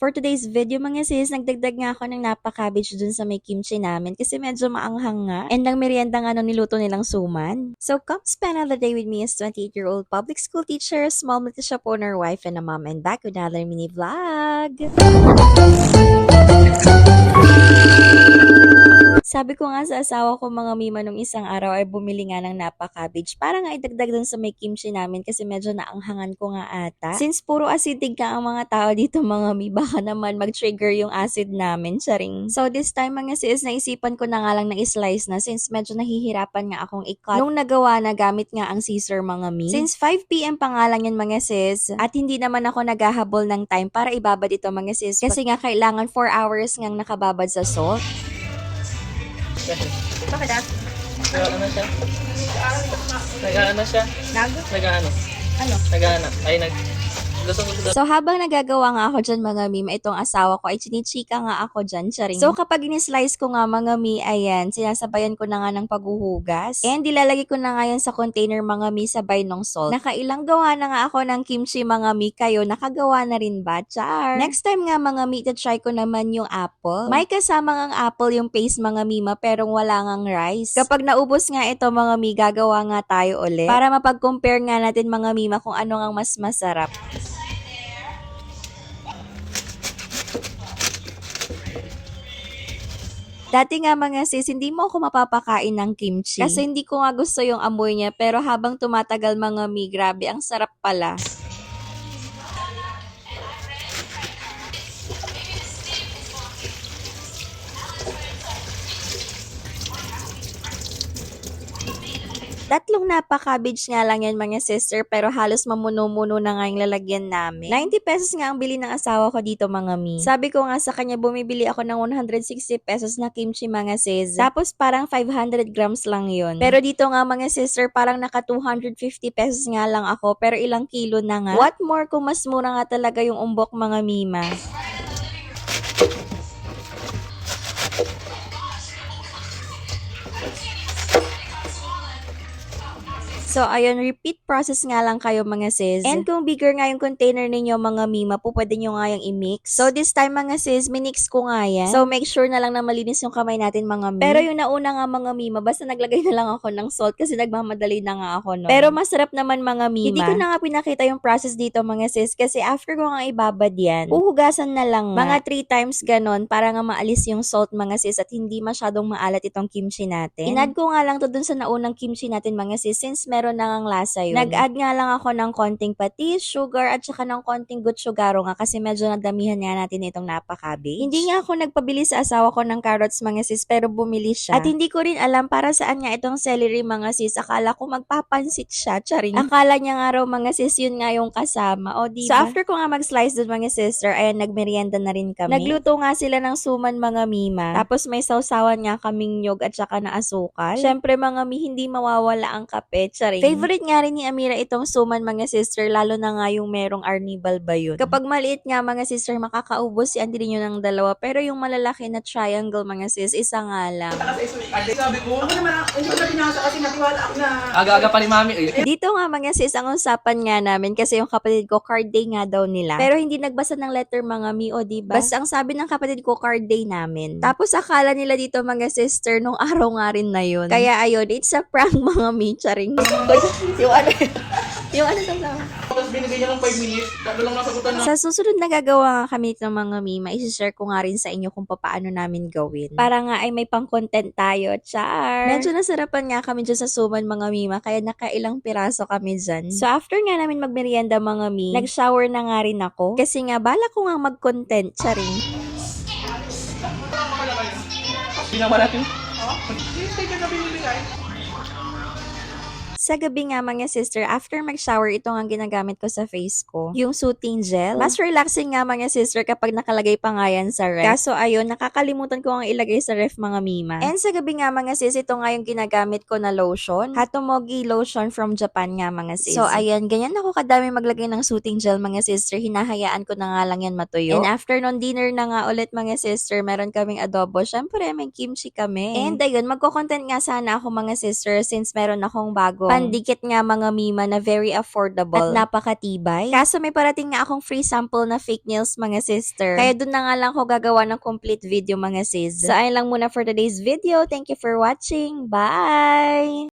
For today's video mga sis, nagdagdag nga ako ng napaka-cabbage dun sa may kimchi namin kasi medyo maanghang nga. And ang merienda nga nung niluto nilang suman. So come spend another day with me as 28-year-old public school teacher, small multi-shop owner, wife, and a mom, and back with another mini vlog. Sabi ko nga sa asawa ko mga mima nung isang araw ay bumili nga ng napaka-cabbage para nga idagdag dun sa may kimchi namin kasi medyo naanghangan ko nga ata. Since puro acidic ka ang mga tao dito mga mi, baka naman mag-trigger yung acid namin, charing. So this time mga sis, naisipan ko na nga lang na i-slice na since medyo nahihirapan nga akong i-cut. Nung nagawa na gamit nga ang scissor mga mi. Since 5 PM pa nga lang yan mga sis at hindi naman ako naghahabol ng time para ibabad ito mga sis kasi nga kailangan 4 hours ngang nakababad sa salt. Bakit ah? Nag-ano siya? Nag-ano siya? Nag-ano? Ano? Nag-ano? Ay, Lusong gusto. So habang nagagawa nga ako dyan mga mi, itong asawa ko ay chinichika nga ako dyan, charing. So kapag in-slice ko nga mga mi, ayan, sinasabayan ko na nga ng paghuhugas. And dilalagay ko na nga yan sa container mga mi sabay ng salt. Nakailang gawa na nga ako ng kimchi mga mi, kayo nakagawa na rin ba? Char! Next time nga mga mi, try ko naman yung apple. May kasama ngang apple yung paste mga mima pero wala ngang rice. Kapag naubos nga ito mga mi, gagawa nga tayo ulit para mapag-compare nga natin mga mima kung ano ngang mas masarap. Dati nga mga sis, hindi mo ako mapapakain ng kimchi. Kasi hindi ko nga gusto yung amoy niya. Pero habang tumatagal mga mi, grabe, ang sarap pala. Tatlong napaka-cabbage nga lang yan mga sister pero halos mamuno-muno na nga yung lalagyan namin. 90 pesos nga ang bili ng asawa ko dito mga mi. Sabi ko nga sa kanya bumibili ako ng 160 pesos na kimchi mga sis. Tapos parang 500 grams lang yun. Pero dito nga mga sister parang naka 250 pesos nga lang ako pero ilang kilo na nga. What more kung mas mura nga talaga yung umbok mga mima. So, ayun, repeat process nga lang kayo mga sis. And kung bigger nga yung container ninyo mga mima, po pwede nyo nga yung i-mix. So, this time mga sis, minix ko nga yan. So, make sure na lang na malinis yung kamay natin mga mi. Pero yung nauna nga mga mima, basta naglagay na lang ako ng salt kasi nagmamadali na nga ako no. Pero masarap naman mga mima. Hindi ko na nga pinakita yung process dito mga sis kasi after ko nga ibabad yan, uhugasan na lang mga 3 times ganon para nga maalis yung salt mga sis at hindi masyadong maalat itong kimchi natin. Inad ko nga lang to dun sa naunang kimchi natin mga sis since meron na ngang lasa yun. Nag-add nga lang ako ng konting patis, sugar, at saka ng konting gochujaro nga kasi medyo nadamihan nga natin itong napaka-cabbage. Hindi nga ako nagpabili sa asawa ko ng carrots mga sis pero bumili siya. At hindi ko rin alam para saan nga itong celery mga sis. Akala ko magpapansit siya, charing. Akala niya nga raw mga sis yun nga yung kasama. O diba? So after ko nga mag-slice dun mga sister, ayan nagmerienda na rin kami. Nagluto nga sila ng suman mga mima. Tapos may sausawan nga kaming nyog at saka na asukal. Syempre mga mi, hindi mawawala ang kape, charing. Favorite nga rin ni Amira itong suman mga sister, lalo na nga yung merong arnibal ba yun. Kapag maliit nga mga sister, makakaubos si Auntie Rino ng dalawa, pero yung malalaki na triangle mga sis, isa nga lang. Sabi ko, ako naman, hindi ko na binasa kasi natiwala ako na... Aga-aga pa ni mami. Dito nga mga sis, ang usapan nga namin kasi yung kapatid ko, card day nga daw nila. Pero hindi nagbasa ng letter mga mi, o diba? Basta ang sabi ng kapatid ko, card day namin. Tapos akala nila dito mga sister, nung araw nga rin na yun. Kaya ayun, it's a prank mga mi, charing. yung ano sa sama. Tapos binigay niya ng 5 minutes. Dado lang nasagutan na. Sa susunod na gagawa nga kami ng mga mima, isi-share ko nga rin sa inyo kung paano namin gawin. Para nga ay may pang-content tayo, char! Medyo nasarapan nga kami dyan sa suman mga mima, kaya nakailang piraso kami dyan. So after nga namin magmerienda mga mi, nag-shower na nga rin ako. Kasi nga, bala ko nga mag-content, charing. Binawa natin. Hindi ka na binibigay. Sa gabi nga mga sister, after mag-shower, ito nga ginagamit ko sa face ko. Yung soothing gel. Mas relaxing nga mga sister kapag nakalagay pa nga yan sa ref. Kaso ayun, nakakalimutan ko ang ilagay sa ref mga mima. And sa gabi nga mga sis, ito nga yung ginagamit ko na lotion. Hatomogi lotion from Japan nga mga sis. So ayun, ganyan ako kadami maglagay ng soothing gel mga sister. Hinahayaan ko na nga lang yan matuyo. And after nun dinner na nga ulit mga sister, meron kaming adobo. Syempre, may kimchi kami. And ayun, magko-content nga sana ako mga sister since meron akong bago pandikit nga mga mima na very affordable at napakatibay. Kaso may parating nga akong free sample na fake nails mga sister. Kaya dun na nga lang ako gagawa ng complete video mga sis. So ayun lang muna for today's video. Thank you for watching. Bye!